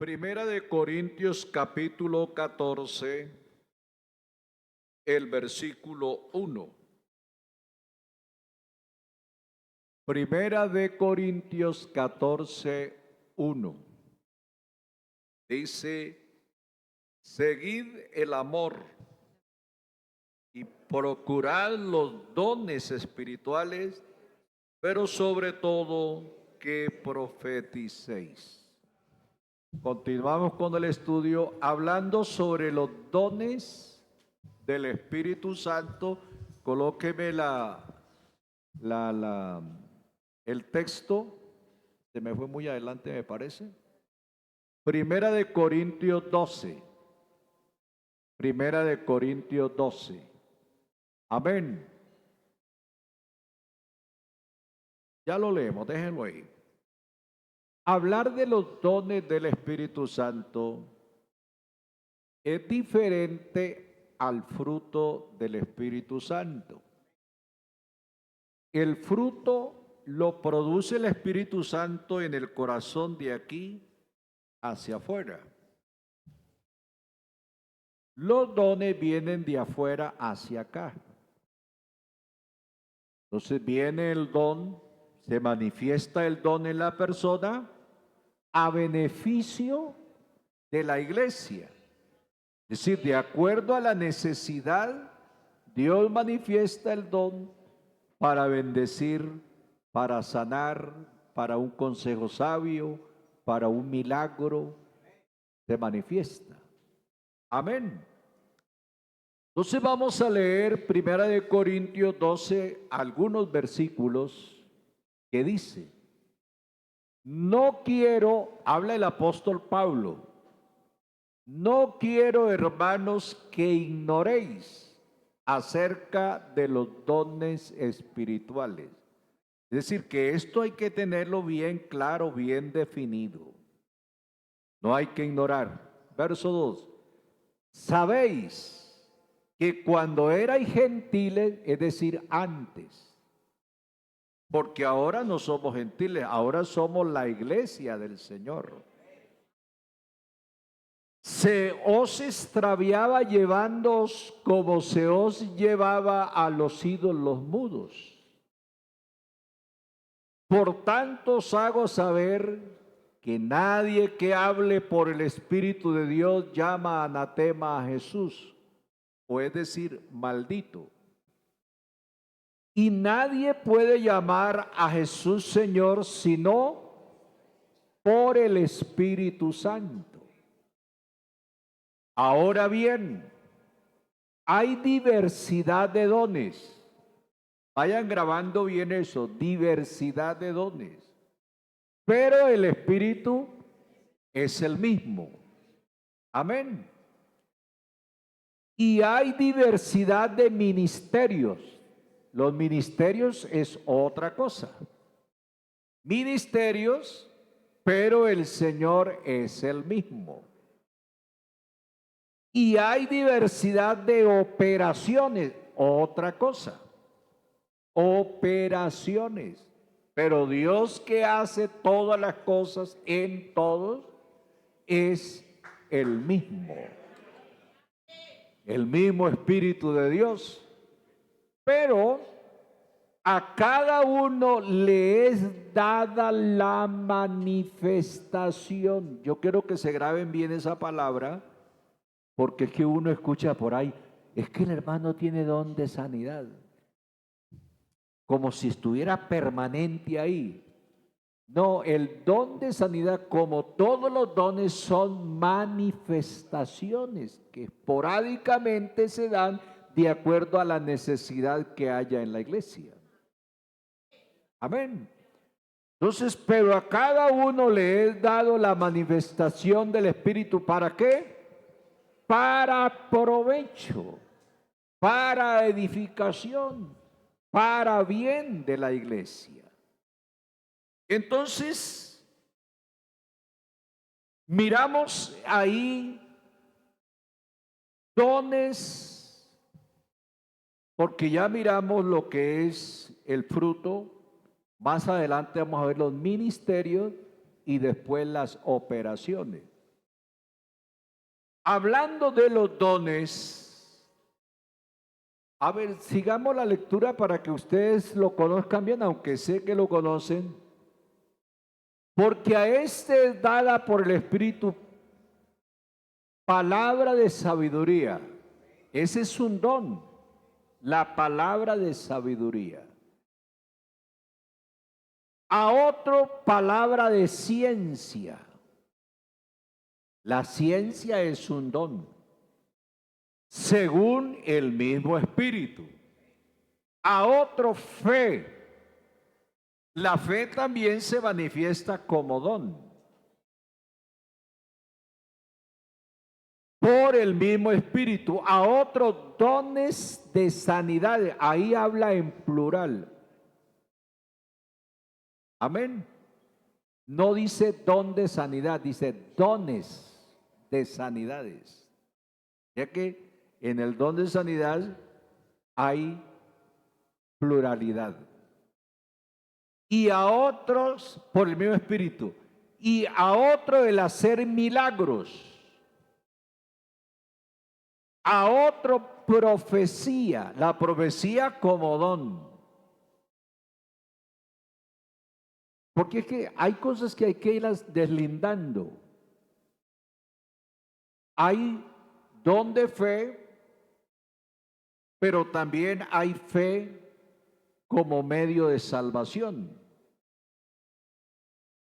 Primera de Corintios capítulo 14, el versículo 1. Primera de Corintios 14, 1. Dice, seguid el amor y procurad los dones espirituales, pero sobre todo que profeticéis. Continuamos con el estudio hablando sobre los dones del Espíritu Santo. Colóqueme el texto. Se me fue muy adelante, me parece. Primera de Corintios 12. Primera de Corintios 12. Amén. Ya lo leemos, déjenlo ahí. Hablar de los dones del Espíritu Santo es diferente al fruto del Espíritu Santo. El fruto lo produce el Espíritu Santo en el corazón de aquí hacia afuera. Los dones vienen de afuera hacia acá. Entonces viene el don, se manifiesta el don en la persona a beneficio de la iglesia. Es decir, de acuerdo a la necesidad, Dios manifiesta el don para bendecir, para sanar, para un consejo sabio, para un milagro, se manifiesta. Amén. Entonces vamos a leer Primera de Corintios 12, algunos versículos que dice, no quiero, habla el apóstol Pablo, no quiero, hermanos, que ignoréis acerca de los dones espirituales. Es decir, que esto hay que tenerlo bien claro, bien definido. No hay que ignorar. Verso 2. Sabéis que cuando erais gentiles, es decir, antes, porque ahora no somos gentiles, ahora somos la iglesia del Señor. Se os extraviaba llevándoos como se os llevaba a los ídolos mudos. Por tanto os hago saber que nadie que hable por el Espíritu de Dios llama anatema a Jesús, o es decir, maldito. Y nadie puede llamar a Jesús Señor sino por el Espíritu Santo. Ahora bien, hay diversidad de dones. Vayan grabando bien eso, diversidad de dones. Pero el Espíritu es el mismo. Amén. Y hay diversidad de ministerios. Los ministerios es otra cosa. Ministerios, pero el Señor es el mismo. Y hay diversidad de operaciones, otra cosa. Operaciones. Pero Dios que hace todas las cosas en todos es el mismo. El mismo Espíritu de Dios. Pero a cada uno le es dada la manifestación. Yo quiero que se graben bien esa palabra, porque es que uno escucha por ahí, es que el hermano tiene don de sanidad, como si estuviera permanente ahí. No, el don de sanidad, como todos los dones, son manifestaciones que esporádicamente se dan de acuerdo a la necesidad que haya en la iglesia. Amén. Entonces, pero a cada uno le he dado la manifestación del Espíritu. ¿Para qué? Para provecho, para edificación, para bien de la iglesia. Entonces, miramos ahí dones, porque ya miramos lo que es el fruto. Más adelante vamos a ver los ministerios y después las operaciones. Hablando de los dones, a ver, sigamos la lectura para que ustedes lo conozcan bien, aunque sé que lo conocen. Porque a este es dada por el Espíritu palabra de sabiduría. Ese es un don, la palabra de sabiduría. A otro, palabra de ciencia. La ciencia es un don, según el mismo Espíritu. A otro, fe. La fe también se manifiesta como don, por el mismo Espíritu. A otro, dones de sanidad. Ahí habla en plural. Amén. No dice don de sanidad, dice dones de sanidades. Ya que en el don de sanidad hay pluralidad. Y a otros por el mismo Espíritu. Y a otro el hacer milagros. A otro profecía, la profecía como don. Porque es que hay cosas que hay que irlas deslindando. Hay don de fe, pero también hay fe como medio de salvación.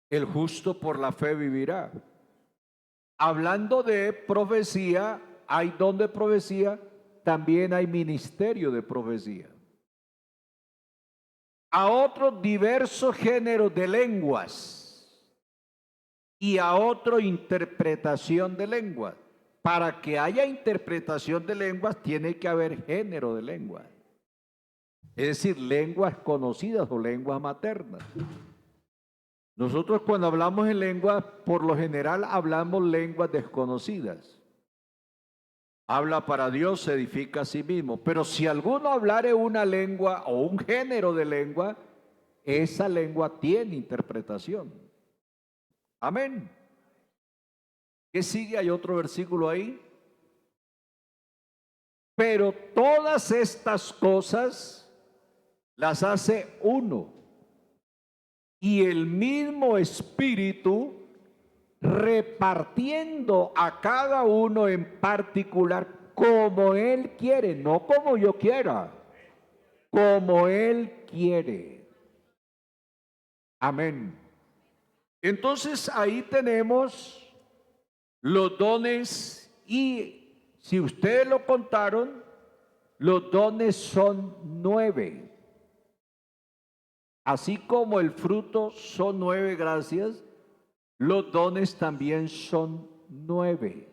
El justo por la fe vivirá. Hablando de profecía, hay don de profecía, también hay ministerio de profecía. A otros diversos géneros de lenguas y a otro interpretación de lenguas. Para que haya interpretación de lenguas tiene que haber género de lenguas. Es decir, lenguas conocidas o lenguas maternas. Nosotros cuando hablamos en lenguas, por lo general hablamos lenguas desconocidas. Habla para Dios, se edifica a sí mismo. Pero si alguno hablare una lengua o un género de lengua, esa lengua tiene interpretación. Amén. ¿Qué sigue? Hay otro versículo ahí. Pero todas estas cosas las hace uno. Y el mismo Espíritu repartiendo a cada uno en particular como Él quiere, no como yo quiera, como Él quiere. Amén. Entonces ahí tenemos los dones y si ustedes lo contaron, los dones son 9. Así como el fruto son 9 gracias, los dones también son 9.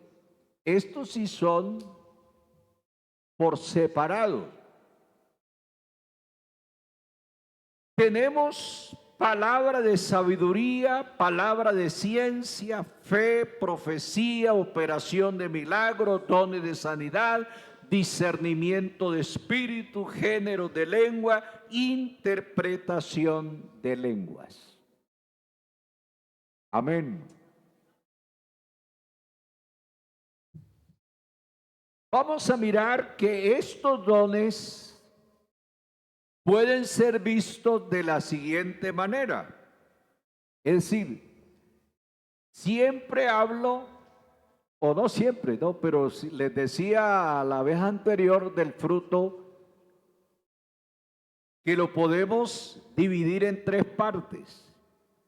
Estos sí son por separado. Tenemos palabra de sabiduría, palabra de ciencia, fe, profecía, operación de milagros, dones de sanidad, discernimiento de espíritu, género de lengua, interpretación de lenguas. Amén. Vamos a mirar que estos dones pueden ser vistos de la siguiente manera. Es decir, siempre hablo, o no siempre, no, pero les decía a la vez anterior del fruto que lo podemos dividir en 3 partes.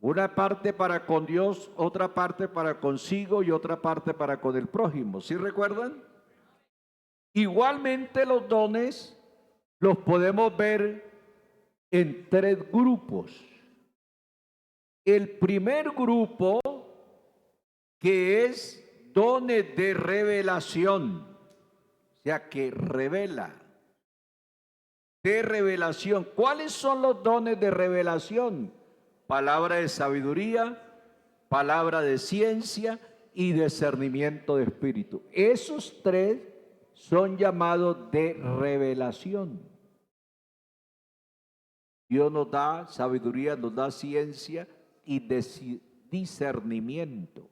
Una parte para con Dios, otra parte para consigo y otra parte para con el prójimo. ¿Sí recuerdan? Igualmente los dones los podemos ver en 3 grupos. El primer grupo, que es dones de revelación, o sea que revela, de revelación. ¿Cuáles son los dones de revelación? Palabra de sabiduría, palabra de ciencia y discernimiento de espíritu. Esos 3 son llamados de revelación. Dios nos da sabiduría, nos da ciencia y discernimiento.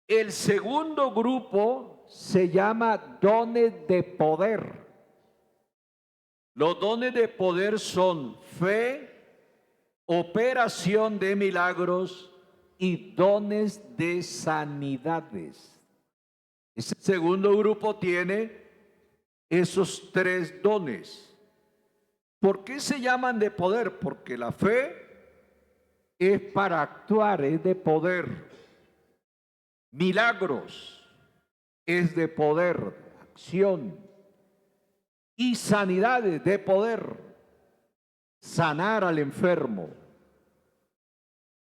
El segundo grupo se llama dones de poder. Los dones de poder son fe, operación de milagros y dones de sanidades. Ese segundo grupo tiene esos tres dones. ¿Por qué se llaman de poder? Porque la fe es para actuar, es de poder. Milagros es de poder, acción. Y sanidades de poder, sanar al enfermo.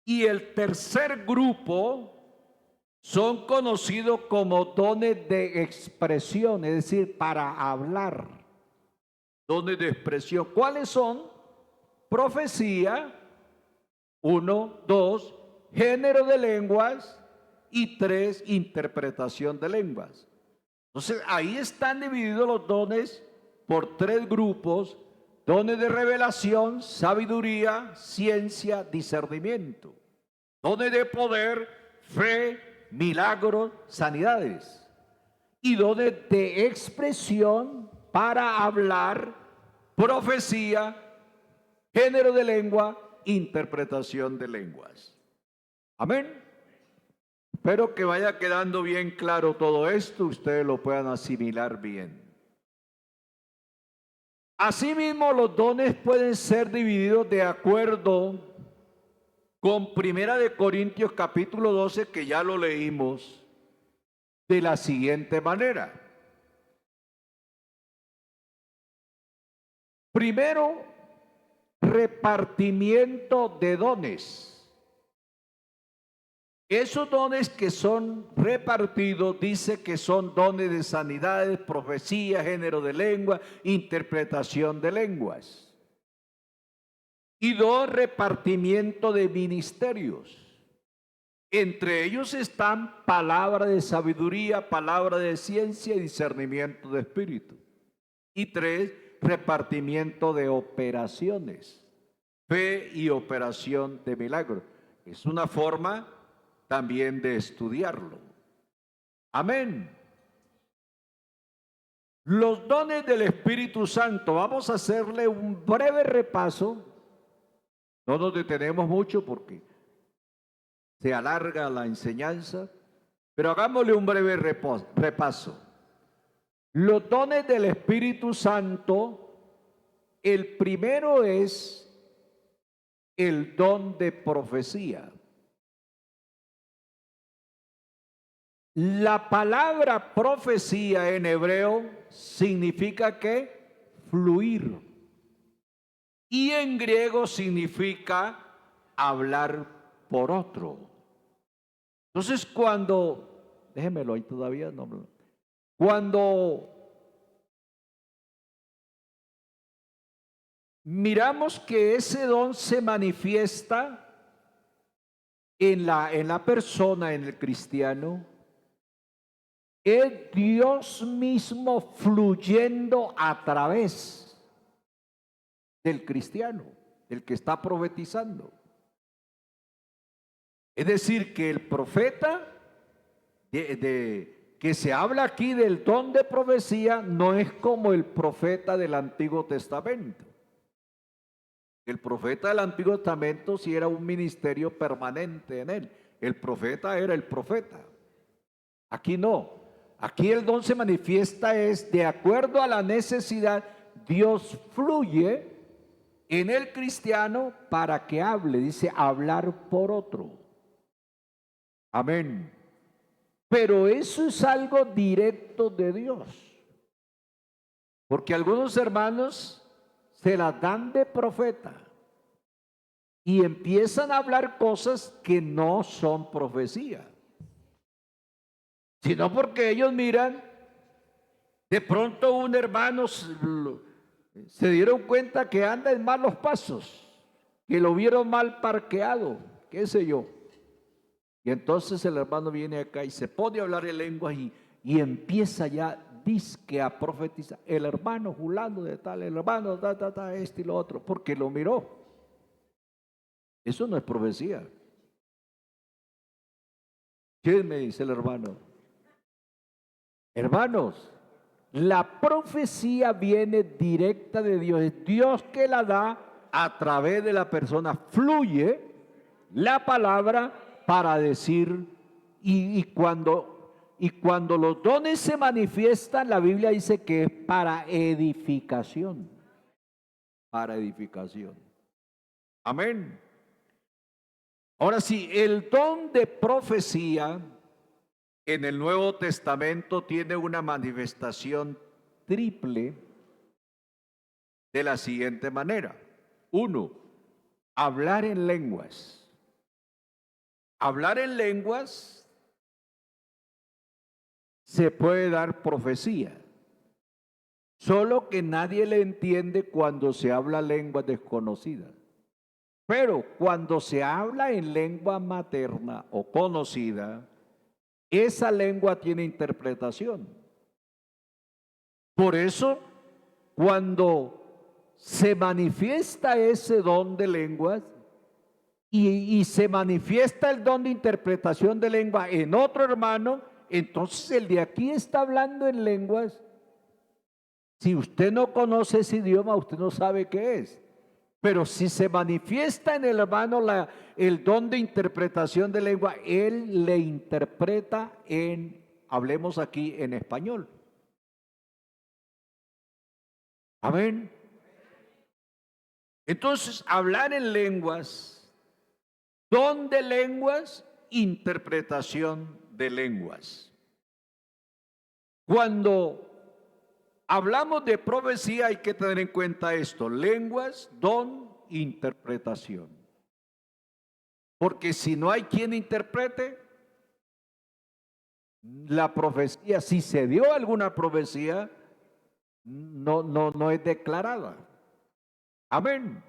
Y el tercer grupo son conocidos como dones de expresión, es decir, para hablar. Dones de expresión. ¿Cuáles son? Profecía, 1, 2, género de lenguas y 3, interpretación de lenguas. Entonces, ahí están divididos los dones por tres grupos: dones de revelación, sabiduría, ciencia, discernimiento. Dones de poder, fe, milagros, sanidades. Y dones de expresión para hablar, profecía, género de lengua, interpretación de lenguas. Amén. Espero que vaya quedando bien claro todo esto, ustedes lo puedan asimilar bien. Asimismo, los dones pueden ser divididos de acuerdo con Primera de Corintios capítulo 12, que ya lo leímos, de la siguiente manera. Primero, repartimiento de dones. Esos dones que son repartidos, dice que son dones de sanidades, profecía, género de lengua, interpretación de lenguas. Y dos, repartimiento de ministerios. Entre ellos están palabra de sabiduría, palabra de ciencia y discernimiento de espíritu. Y tres, repartimiento de operaciones, fe y operación de milagros. Es una forma también de estudiarlo. Amén. Los dones del Espíritu Santo, vamos a hacerle un breve repaso. No nos detenemos mucho porque se alarga la enseñanza, pero hagámosle un breve repaso. Los dones del Espíritu Santo, el primero es el don de profecía. La palabra profecía en hebreo significa que fluir, y en griego significa hablar por otro. Entonces déjemelo ahí todavía, no. Cuando miramos que ese don se manifiesta en la persona, en el cristiano, es Dios mismo fluyendo a través del cristiano, del que está profetizando. Es decir, que el profeta, que se habla aquí del don de profecía, no es como el profeta del Antiguo Testamento. El profeta del Antiguo Testamento sí era un ministerio permanente en él. El profeta era el profeta. Aquí no. Aquí el don se manifiesta es de acuerdo a la necesidad. Dios fluye en el cristiano para que hable. Dice hablar por otro. Amén. Pero eso es algo directo de Dios. Porque algunos hermanos se las dan de profeta y empiezan a hablar cosas que no son profecía, sino porque ellos miran, de pronto un hermano se dieron cuenta que anda en malos pasos, que lo vieron mal parqueado, qué sé yo. Y entonces el hermano viene acá y se pone a hablar en lenguas y empieza ya dizque a profetizar. El hermano fulano de tal, el hermano este y lo otro, porque lo miró. Eso no es profecía. ¿Qué me dice el hermano? Hermanos, la profecía viene directa de Dios. Es Dios que la da a través de la persona. Fluye la palabra para decir. Y cuando los dones se manifiestan, la Biblia dice que es para edificación. Para edificación. Amén. Ahora sí, el don de profecía en el Nuevo Testamento tiene una manifestación triple de la siguiente manera. Uno, hablar en lenguas. Hablar en lenguas se puede dar profecía, solo que nadie le entiende cuando se habla lenguas desconocidas. Pero cuando se habla en lengua materna o conocida, esa lengua tiene interpretación. Por eso, cuando se manifiesta ese don de lenguas y se manifiesta el don de interpretación de lengua en otro hermano, entonces el de aquí está hablando en lenguas. Si usted no conoce ese idioma, usted no sabe qué es. Pero si se manifiesta en el hermano el don de interpretación de lengua, él le interpreta hablemos aquí, en español. Amén. Entonces, hablar en lenguas, don de lenguas, interpretación de lenguas. Cuando hablamos de profecía hay que tener en cuenta esto: lenguas, don, interpretación. Porque si no hay quien interprete la profecía, si se dio alguna profecía, no es declarada. Amén.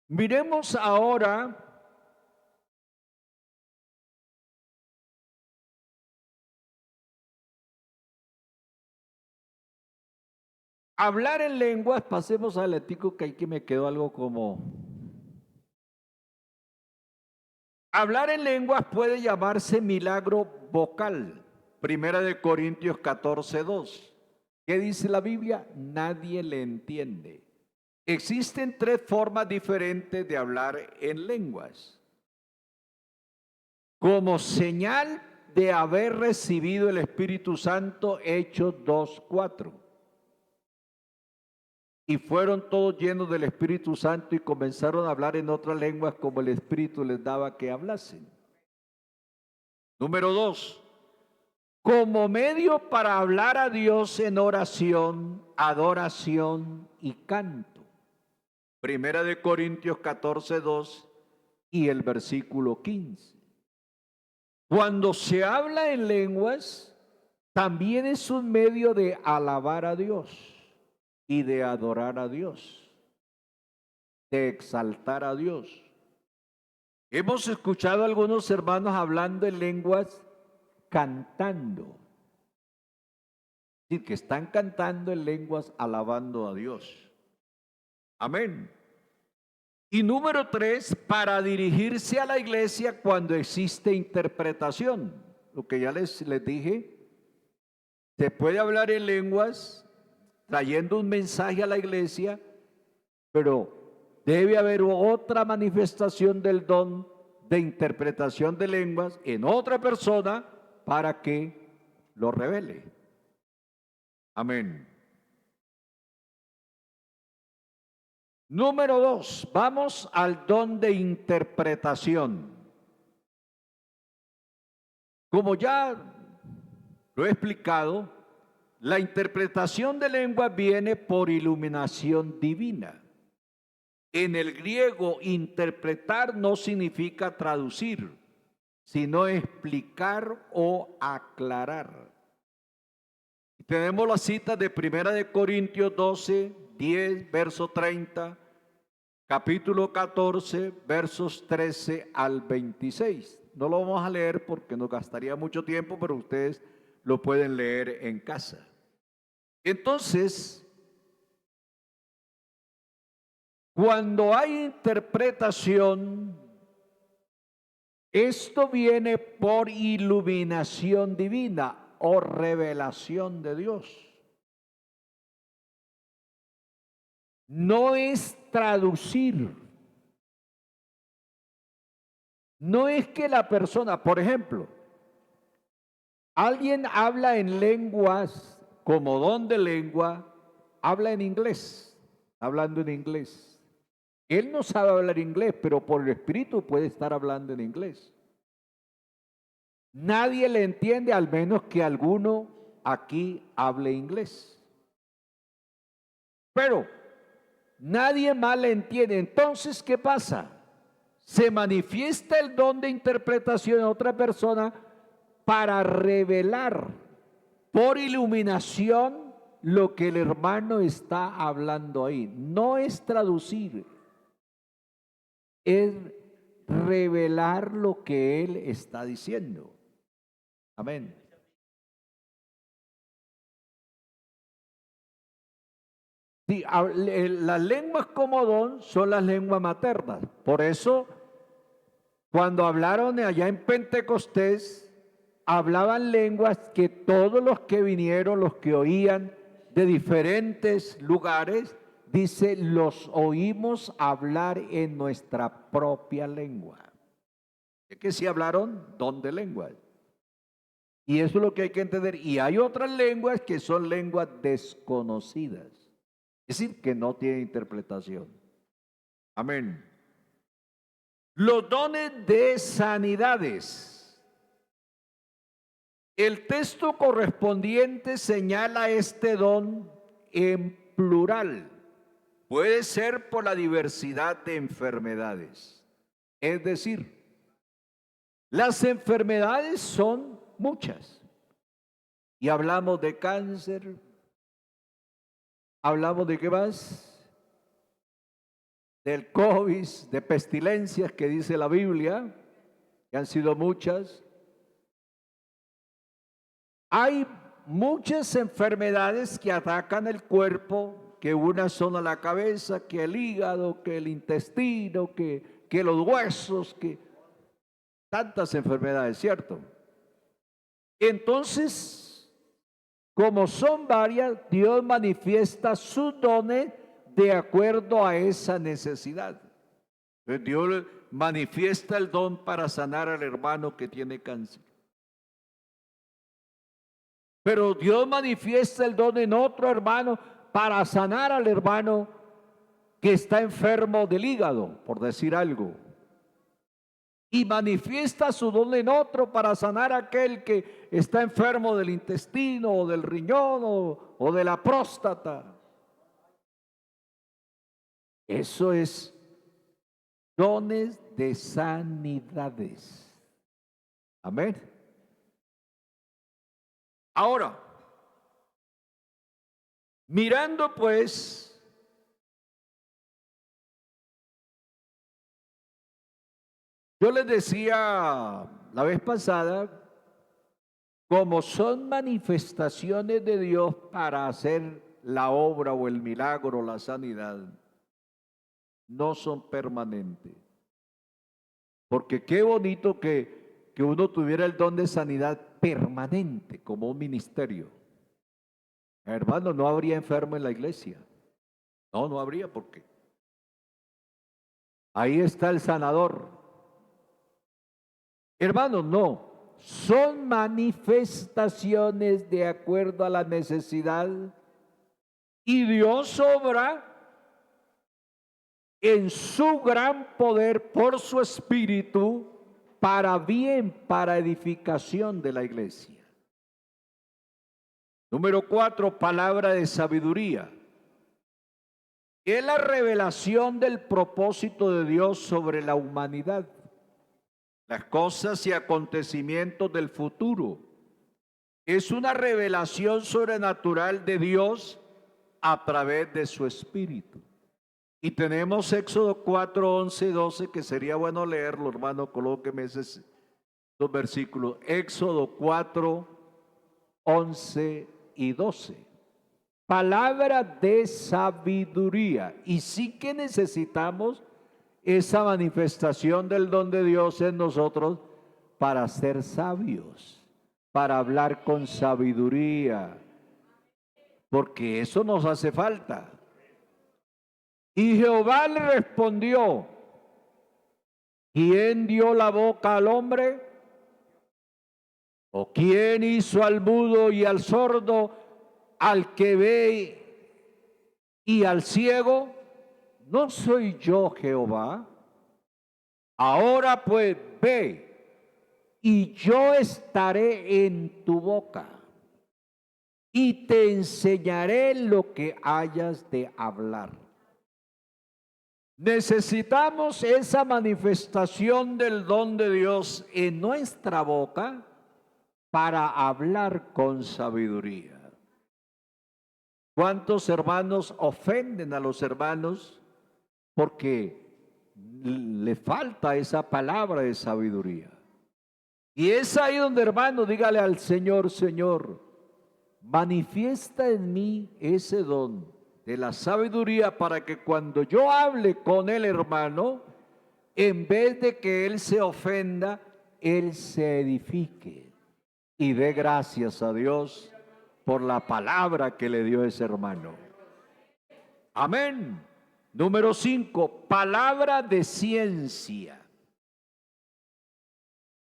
Miremos ahora hablar en lenguas. Pasemos al ético, que aquí me quedó algo como... Hablar en lenguas puede llamarse milagro vocal. Primera de Corintios 14:2. ¿Qué dice la Biblia? Nadie le entiende. Existen tres formas diferentes de hablar en lenguas. Como señal de haber recibido el Espíritu Santo, Hechos 2:4. Y fueron todos llenos del Espíritu Santo y comenzaron a hablar en otras lenguas como el Espíritu les daba que hablasen. Número 2, como medio para hablar a Dios en oración, adoración y canto. Primera de Corintios 14:2 y el versículo 15. Cuando se habla en lenguas, también es un medio de alabar a Dios y de adorar a Dios, de exaltar a Dios. Hemos escuchado a algunos hermanos hablando en lenguas cantando. Es decir, que están cantando en lenguas alabando a Dios. Amén. Y número 3, para dirigirse a la iglesia cuando existe interpretación. Lo que ya les dije, se puede hablar en lenguas trayendo un mensaje a la iglesia, pero debe haber otra manifestación del don de interpretación de lenguas en otra persona para que lo revele. Amén. Número 2, vamos al don de interpretación. Como ya lo he explicado, la interpretación de lengua viene por iluminación divina. En el griego, interpretar no significa traducir, sino explicar o aclarar. Tenemos la cita de Primera de Corintios 12:10, verso 30, capítulo 14, versos 13 al 26. No lo vamos a leer porque nos gastaría mucho tiempo, pero ustedes lo pueden leer en casa. Entonces, Cuando hay interpretación, esto viene por iluminación divina o revelación de Dios. No es traducir. No es que la persona, por ejemplo, alguien habla en lenguas como don de lengua, habla en inglés, hablando en inglés. Él no sabe hablar inglés, pero por el Espíritu puede estar hablando en inglés. Nadie le entiende, al menos que alguno aquí hable inglés. Pero nadie más le entiende. Entonces, ¿qué pasa? Se manifiesta el don de interpretación en otra persona para revelar por iluminación lo que el hermano está hablando ahí. No es traducir, es revelar lo que él está diciendo. Amén. Sí, las lenguas como don son las lenguas maternas. Por eso, cuando hablaron allá en Pentecostés, hablaban lenguas que todos los que vinieron, los que oían de diferentes lugares, dice, los oímos hablar en nuestra propia lengua. Es que sí hablaron don de lenguas. Y eso es lo que hay que entender. Y hay otras lenguas que son lenguas desconocidas. Es decir, que no tienen interpretación. Amén. Los dones de sanidades. El texto correspondiente señala este don en plural. Puede ser por la diversidad de enfermedades. Es decir, las enfermedades son muchas. Y hablamos de cáncer, hablamos de qué más, del COVID, de pestilencias que dice la Biblia, que han sido muchas. Hay muchas enfermedades que atacan el cuerpo, que unas son a la cabeza, que el hígado, que el intestino, que los huesos, que tantas enfermedades, ¿cierto? Entonces, como son varias, Dios manifiesta sus dones de acuerdo a esa necesidad. Entonces, Dios manifiesta el don para sanar al hermano que tiene cáncer. Pero Dios manifiesta el don en otro hermano para sanar al hermano que está enfermo del hígado, por decir algo. Y manifiesta su don en otro para sanar a aquel que está enfermo del intestino o del riñón o de la próstata. Eso es dones de sanidades. Amén. Ahora, mirando pues yo les decía la vez pasada, como son manifestaciones de Dios para hacer la obra o el milagro, la sanidad, no son permanentes. Porque qué bonito que uno tuviera el don de sanidad permanente como un ministerio. Hermano, no habría enfermo en la iglesia. No, no habría, ¿por qué? Ahí está el sanador. Hermanos, no. Son manifestaciones de acuerdo a la necesidad y Dios obra en su gran poder por su espíritu para bien, para edificación de la iglesia. Número 4, palabra de sabiduría. Es la revelación del propósito de Dios sobre la humanidad, las cosas y acontecimientos del futuro. Es una revelación sobrenatural de Dios a través de su espíritu. Y tenemos Éxodo 4, 11, 12, que sería bueno leerlo, hermano, colóqueme esos dos versículos. Éxodo 4, 11 y 12. palabra de sabiduría. Y sí que necesitamos esa manifestación del don de Dios en nosotros para ser sabios, para hablar con sabiduría, porque eso nos hace falta. Y Jehová le respondió: ¿quién dio la boca al hombre? ¿O quién hizo al mudo y al sordo, al que ve y al ciego? ¿No soy yo Jehová? Ahora pues ve, y yo estaré en tu boca, y te enseñaré lo que hayas de hablar. Necesitamos esa manifestación del don de Dios en nuestra boca para hablar con sabiduría. ¿Cuántos hermanos ofenden a los hermanos porque le falta esa palabra de sabiduría? Y es ahí donde, hermano, dígale al Señor: Señor, manifiesta en mí ese don de la sabiduría para que cuando yo hable con el hermano, en vez de que él se ofenda, él se edifique y dé gracias a Dios por la palabra que le dio ese hermano. Amén. Número 5, palabra de ciencia.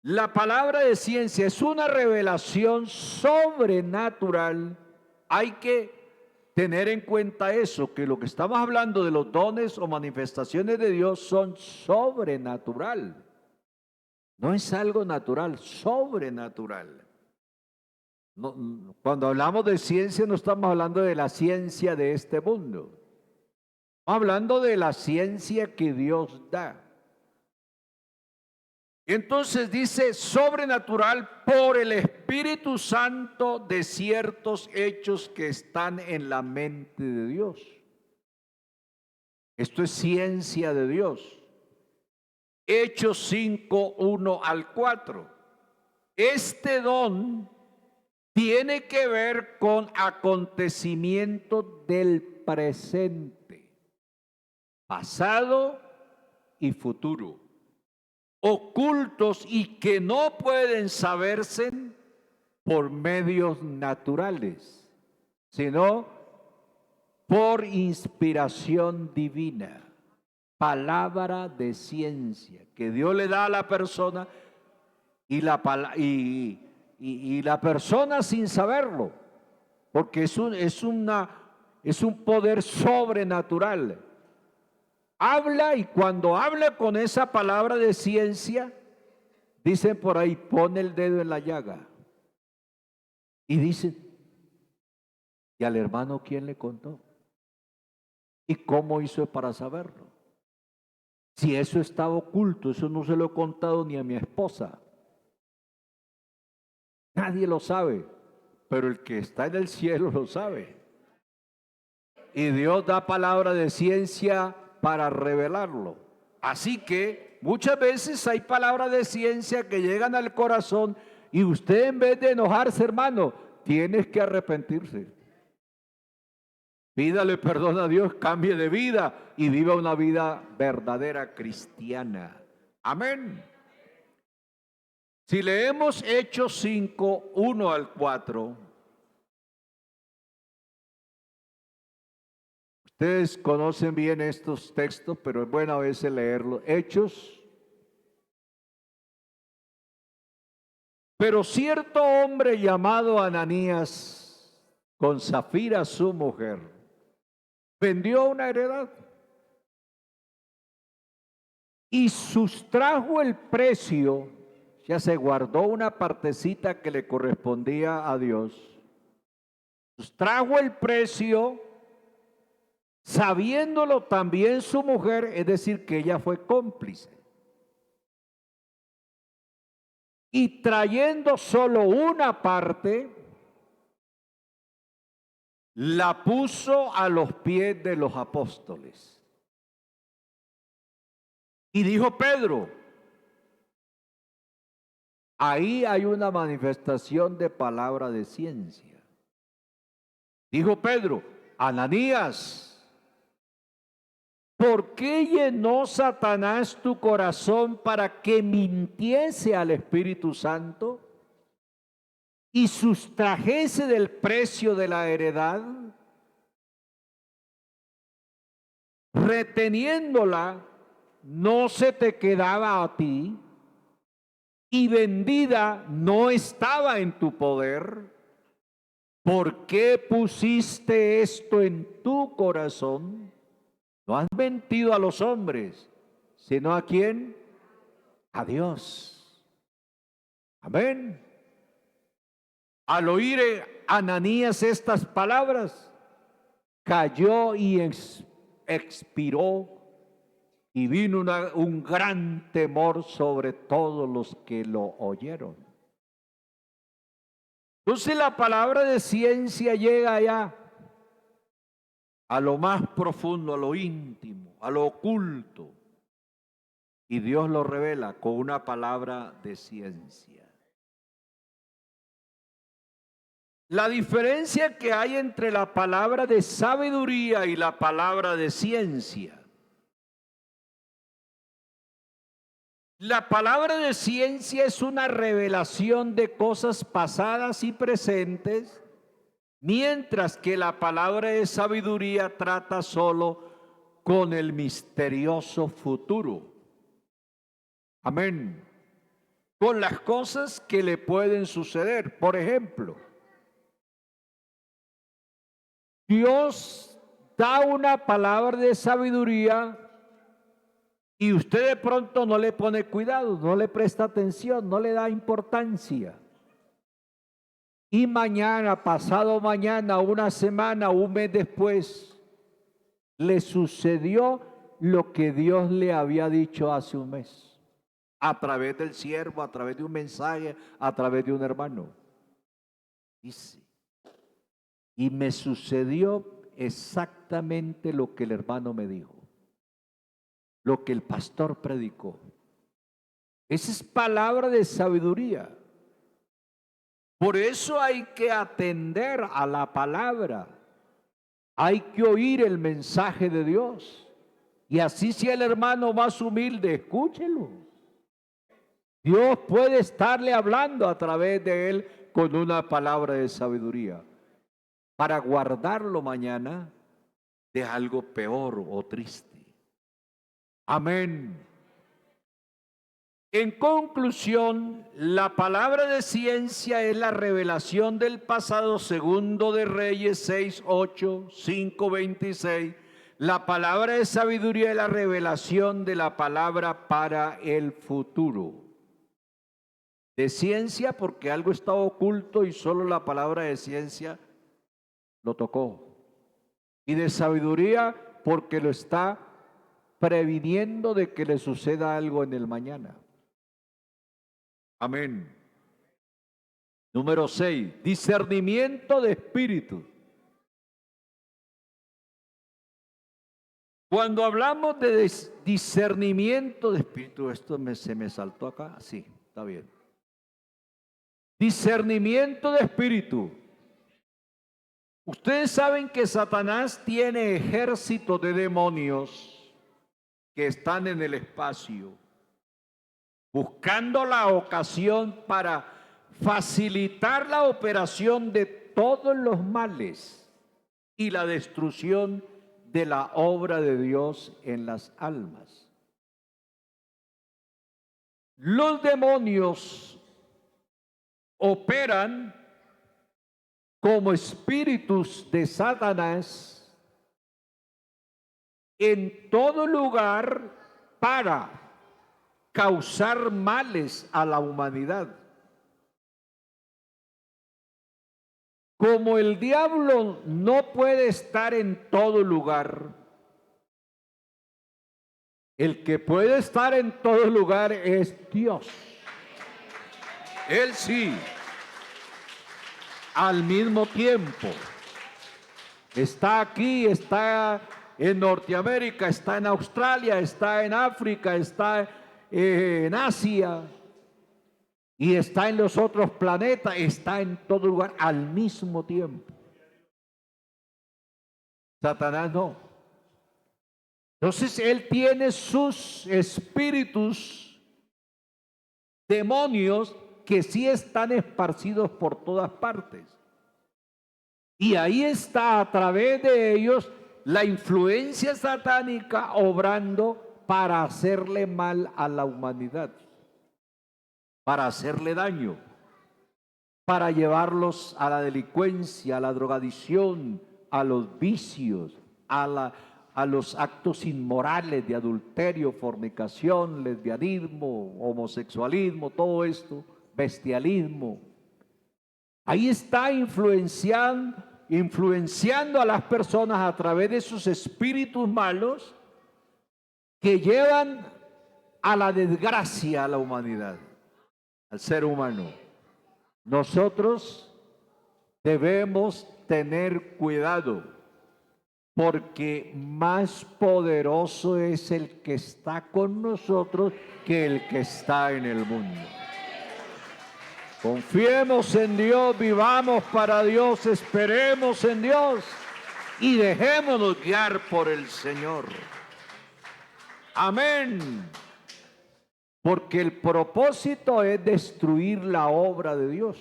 La palabra de ciencia es una revelación sobrenatural. Hay que tener en cuenta eso, que lo que estamos hablando de los dones o manifestaciones de Dios son sobrenatural. No es algo natural, sobrenatural. No, cuando hablamos de ciencia no estamos hablando de la ciencia de este mundo. Estamos hablando de la ciencia que Dios da. Entonces dice sobrenatural por el Espíritu Santo de ciertos hechos que están en la mente de Dios. Esto es ciencia de Dios. Hechos 5, 1 al 4. Este don tiene que ver con acontecimientos del presente, pasado y futuro, ocultos y que no pueden saberse por medios naturales, sino por inspiración divina, palabra de ciencia que Dios le da a la persona y la persona sin saberlo, porque es un poder sobrenatural. Habla, y cuando habla con esa palabra de ciencia, dicen por ahí, pone el dedo en la llaga. Y dicen, ¿y al hermano quién le contó? ¿Y cómo hizo para saberlo? Si eso estaba oculto, eso no se lo he contado ni a mi esposa. Nadie lo sabe, pero el que está en el cielo lo sabe. Y Dios da palabra de ciencia para revelarlo. Así que muchas veces hay palabras de ciencia que llegan al corazón y usted, en vez de enojarse, hermano, tienes que arrepentirse. Pídale perdón a Dios, cambie de vida y viva una vida verdadera cristiana. Amén. Si leemos Hechos 5, 1 al 4, ustedes conocen bien estos textos, pero es bueno a veces leerlos. Hechos. Pero cierto hombre llamado Ananías, con Zafira su mujer, vendió una heredad y sustrajo el precio, ya se guardó una partecita que le correspondía a Dios, sustrajo el precio, sabiéndolo también su mujer, es decir, que ella fue cómplice. Y trayendo solo una parte, la puso a los pies de los apóstoles. Y dijo Pedro, — ahí hay una manifestación de palabra de ciencia. Dijo Pedro, Ananías, ¿por qué llenó Satanás tu corazón para que mintiese al Espíritu Santo y sustrajese del precio de la heredad, reteniéndola, no se te quedaba a ti, y vendida no estaba en tu poder? ¿Por qué pusiste esto en tu corazón? No has mentido a los hombres, sino ¿a quién? A Dios. Amén. Al oír Ananías estas palabras, cayó y expiró, y vino un gran temor sobre todos los que lo oyeron. Entonces la palabra de ciencia llega allá, a lo más profundo, a lo íntimo, a lo oculto, y Dios lo revela con una palabra de ciencia. La diferencia que hay entre la palabra de sabiduría y la palabra de ciencia. La palabra de ciencia es una revelación de cosas pasadas y presentes, mientras que la palabra de sabiduría trata solo con el misterioso futuro. Amén. Con las cosas que le pueden suceder. Por ejemplo, Dios da una palabra de sabiduría y usted de pronto no le pone cuidado, no le presta atención, no le da importancia. Y mañana, pasado mañana, una semana, un mes después, le sucedió lo que Dios le había dicho hace un mes, a través del siervo, a través de un mensaje, a través de un hermano. Dice, y me sucedió exactamente lo que el hermano me dijo, lo que el pastor predicó. Esa es palabra de sabiduría. Por eso hay que atender a la palabra. Hay que oír el mensaje de Dios. Y así sea el hermano más humilde, escúchelo. Dios puede estarle hablando a través de él con una palabra de sabiduría, para guardarlo mañana de algo peor o triste. Amén. En conclusión, la palabra de ciencia es la revelación del pasado, segundo de Reyes 6:8, 5:26. La palabra de sabiduría es la revelación de la palabra para el futuro. De ciencia porque algo está oculto y solo la palabra de ciencia lo tocó. Y de sabiduría porque lo está previniendo de que le suceda algo en el mañana. Amén. Número 6, discernimiento de espíritu. Cuando hablamos de discernimiento de espíritu, esto se me saltó acá, sí, está bien. Discernimiento de espíritu. Ustedes saben que Satanás tiene ejército de demonios que están en el espacio, buscando la ocasión para facilitar la operación de todos los males y la destrucción de la obra de Dios en las almas. Los demonios operan como espíritus de Satanás en todo lugar para causar males a la humanidad. Como el diablo no puede estar en todo lugar, el que puede estar en todo lugar es Dios. Él sí. Al mismo tiempo, está aquí, está en Norteamérica, está en Australia, está en África, está en Asia y está en los otros planetas, está en todo lugar al mismo tiempo. Satanás no. Entonces él tiene sus espíritus, demonios, que sí están esparcidos por todas partes. Y ahí está a través de ellos la influencia satánica obrando para hacerle mal a la humanidad, para hacerle daño, para llevarlos a la delincuencia, a la drogadicción, a los vicios, a los actos inmorales de adulterio, fornicación, lesbianismo, homosexualismo, todo esto, bestialismo. Ahí está influenciando a las personas a través de sus espíritus malos que llevan a la desgracia a la humanidad, al ser humano. Nosotros debemos tener cuidado, porque más poderoso es el que está con nosotros que el que está en el mundo. Confiemos en Dios, vivamos para Dios, esperemos en Dios y dejémonos guiar por el Señor. Amén. Porque el propósito es destruir la obra de Dios.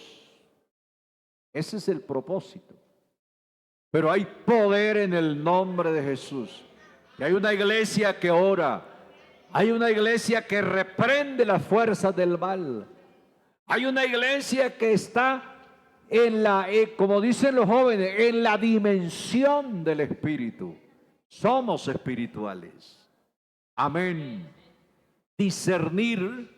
Ese es el propósito. Pero hay poder en el nombre de Jesús. Y hay una iglesia que ora. Hay una iglesia que reprende las fuerzas del mal. Hay una iglesia que está en como dicen los jóvenes, en la dimensión del Espíritu. Somos espirituales. Amén. Discernir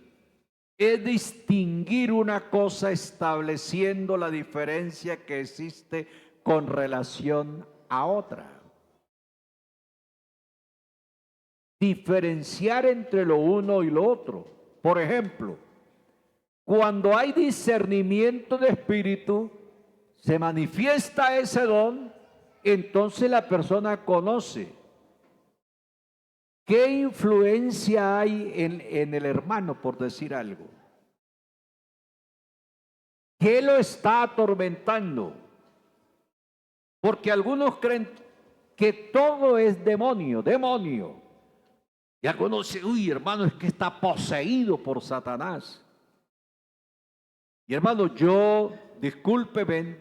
es distinguir una cosa estableciendo la diferencia que existe con relación a otra. Diferenciar entre lo uno y lo otro. Por ejemplo, cuando hay discernimiento de espíritu, se manifiesta ese don, entonces la persona conoce qué influencia hay en el hermano, por decir algo. ¿Qué lo está atormentando? Porque algunos creen que todo es demonio. Y algunos dicen, uy, hermano, es que está poseído por Satanás. Y hermano, discúlpeme,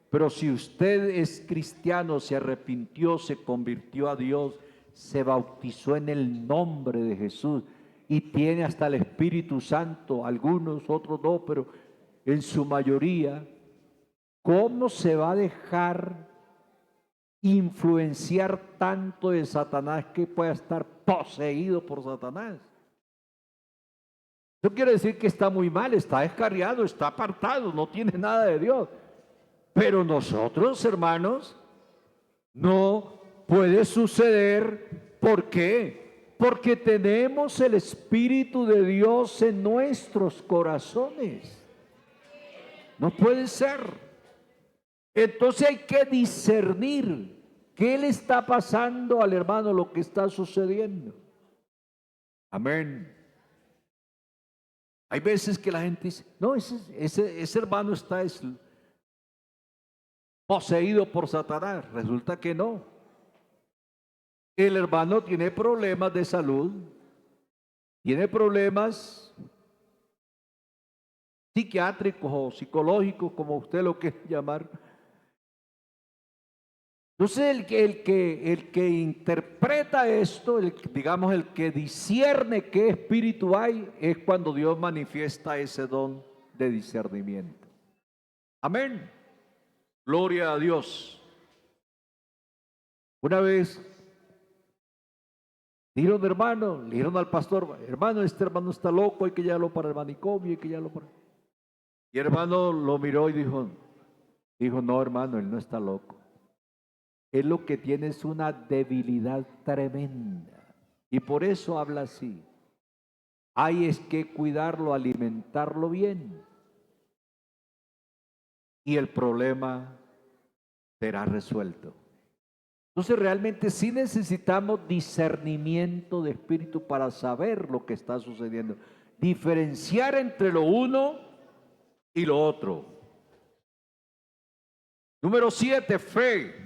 pero si usted es cristiano, se arrepintió, se convirtió a Dios, se bautizó en el nombre de Jesús y tiene hasta el Espíritu Santo, algunos, otros no, pero en su mayoría, ¿cómo se va a dejar influenciar tanto de Satanás que pueda estar poseído por Satanás? Eso quiere decir que está muy mal, está descarriado, está apartado, no tiene nada de Dios. Pero nosotros, hermanos, no puede suceder. ¿Por qué? Porque tenemos el Espíritu de Dios en nuestros corazones. No puede ser. Entonces hay que discernir qué le está pasando al hermano, lo que está sucediendo. Amén. Hay veces que la gente dice, no, ese hermano está poseído por Satanás. Resulta que no. El hermano tiene problemas de salud, tiene problemas psiquiátricos o psicológicos, como usted lo quiere llamar. Entonces el que interpreta esto, digamos el que discierne qué espíritu hay, es cuando Dios manifiesta ese don de discernimiento. Amén. Gloria a Dios. Una vez dijeron, hermano, le dijeron al pastor, hermano, este hermano está loco, hay que llevarlo para el manicomio, hay que llevarlo para... Y el hermano lo miró y dijo, no, hermano, él no está loco. Él lo que tiene es una debilidad tremenda. Y por eso habla así. Hay es que cuidarlo, alimentarlo bien. Y el problema será resuelto. Entonces realmente sí necesitamos discernimiento de espíritu para saber lo que está sucediendo. Diferenciar entre lo uno y lo otro. Número 7, fe.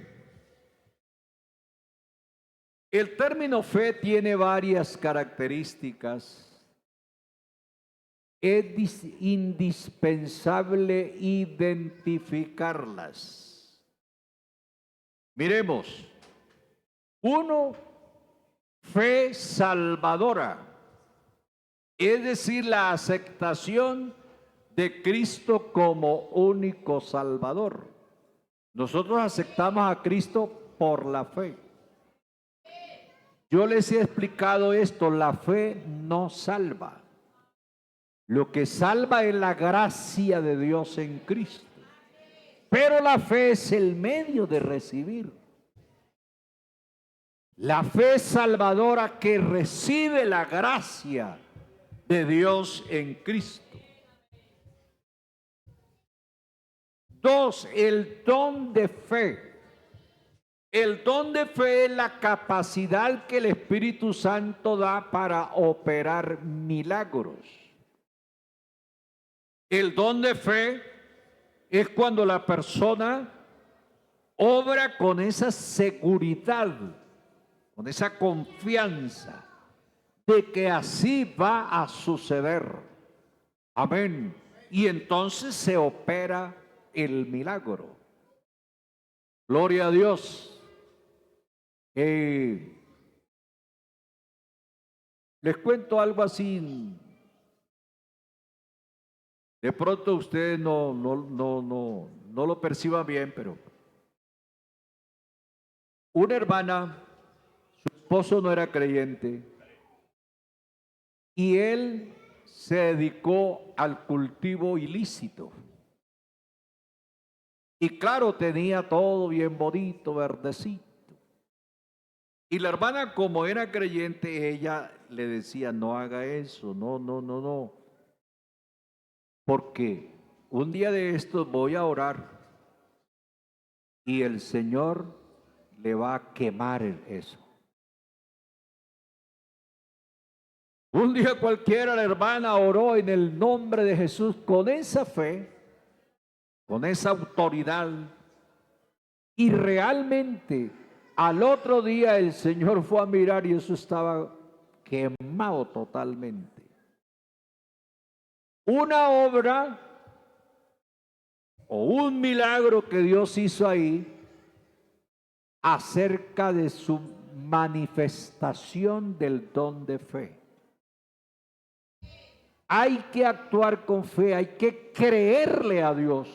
El término fe tiene varias características. Es indispensable identificarlas. Miremos. Uno, fe salvadora, es decir, la aceptación de Cristo como único Salvador. Nosotros aceptamos a Cristo por la fe. Yo les he explicado esto, la fe no salva. Lo que salva es la gracia de Dios en Cristo. Pero la fe es el medio de recibir. La fe salvadora que recibe la gracia de Dios en Cristo. Dos, el don de fe. El don de fe es la capacidad que el Espíritu Santo da para operar milagros. El don de fe es cuando la persona obra con esa seguridad, con esa confianza de que así va a suceder. Amén. Y entonces se opera el milagro. Gloria a Dios. Les cuento algo así. De pronto ustedes no lo perciban bien, pero una hermana, su esposo no era creyente y él se dedicó al cultivo ilícito. Y claro, tenía todo bien bonito, verdecito. Y la hermana, como era creyente, ella le decía, no haga eso, no. Porque un día de estos voy a orar y el Señor le va a quemar eso. Un día cualquiera la hermana oró en el nombre de Jesús con esa fe, con esa autoridad, y realmente al otro día el Señor fue a mirar y eso estaba quemado totalmente. Una obra o un milagro que Dios hizo ahí acerca de su manifestación del don de fe. Hay que actuar con fe, hay que creerle a Dios.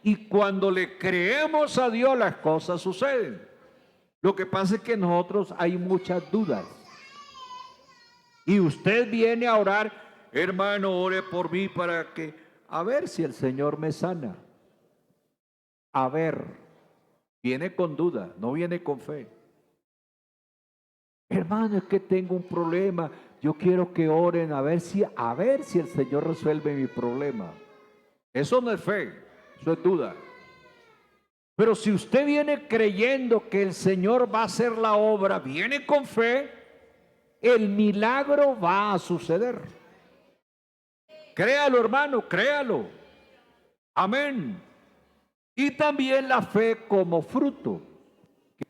Y cuando le creemos a Dios, las cosas suceden. Lo que pasa es que nosotros hay muchas dudas. Y usted viene a orar, hermano, ore por mí para que, a ver si el Señor me sana. A ver, viene con duda, no viene con fe. Hermano, es que tengo un problema. Yo quiero que oren a ver si el Señor resuelve mi problema. Eso no es fe, eso es duda. Pero si usted viene creyendo que el Señor va a hacer la obra, viene con fe, el milagro va a suceder. Créalo, hermano, créalo. Amén. Y también la fe como fruto.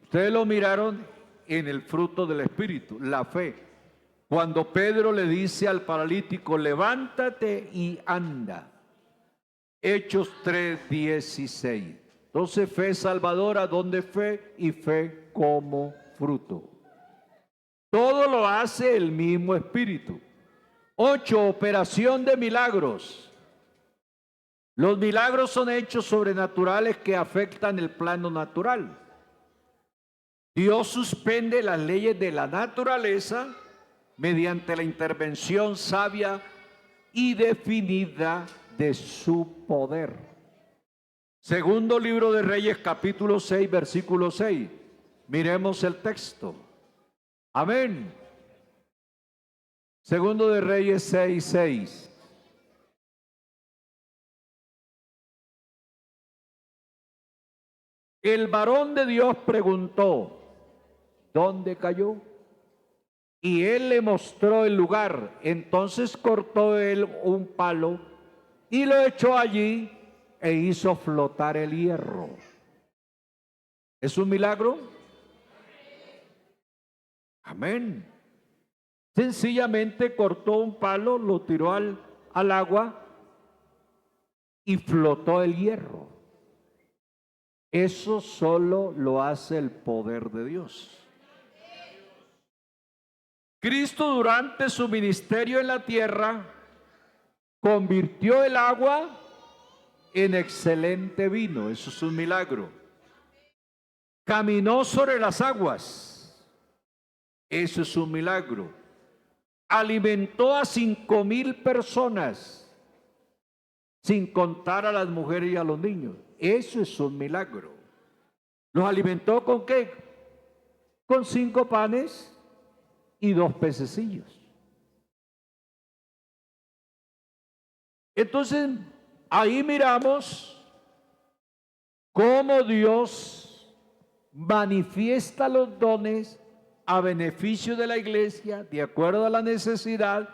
Ustedes lo miraron en el fruto del Espíritu, la fe. Cuando Pedro le dice al paralítico, levántate y anda. Hechos 3:16. Entonces fe salvadora, don de fe y fe como fruto. Todo lo hace el mismo Espíritu. 8, operación de milagros. Los milagros son hechos sobrenaturales que afectan el plano natural. Dios suspende las leyes de la naturaleza mediante la intervención sabia y definida de su poder. Segundo libro de Reyes, capítulo 6, versículo 6. Miremos el texto. Amén. Segundo de Reyes 6, 6. El varón de Dios preguntó, ¿dónde cayó? Y él le mostró el lugar. Entonces cortó él un palo y lo echó allí e hizo flotar el hierro. ¿Es un milagro? Amén. Sencillamente cortó un palo, lo tiró al agua y flotó el hierro. Eso solo lo hace el poder de Dios. Cristo durante su ministerio en la tierra convirtió el agua en excelente vino. Eso es un milagro. Caminó sobre las aguas. Eso es un milagro. Alimentó a 5,000 personas, sin contar a las mujeres y a los niños. Eso es un milagro. ¿Los alimentó con qué? Con 5 panes y 2 pececillos. Entonces, ahí miramos cómo Dios manifiesta los dones a beneficio de la iglesia, de acuerdo a la necesidad,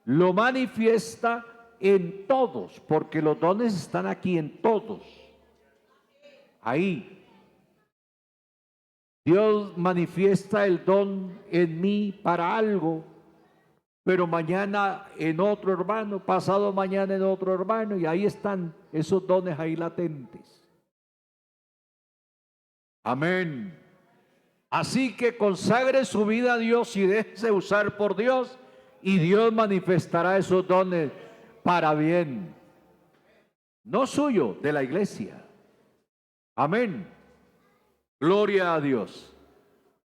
lo manifiesta en todos, porque los dones están aquí en todos. Ahí. Dios manifiesta el don en mí para algo, pero mañana en otro hermano, pasado mañana en otro hermano, y ahí están esos dones ahí latentes. Amén. Así que consagre su vida a Dios y déjese usar por Dios, y Dios manifestará esos dones para bien, no suyo, de la iglesia. Amén. Gloria a Dios.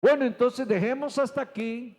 Bueno, entonces dejemos hasta aquí.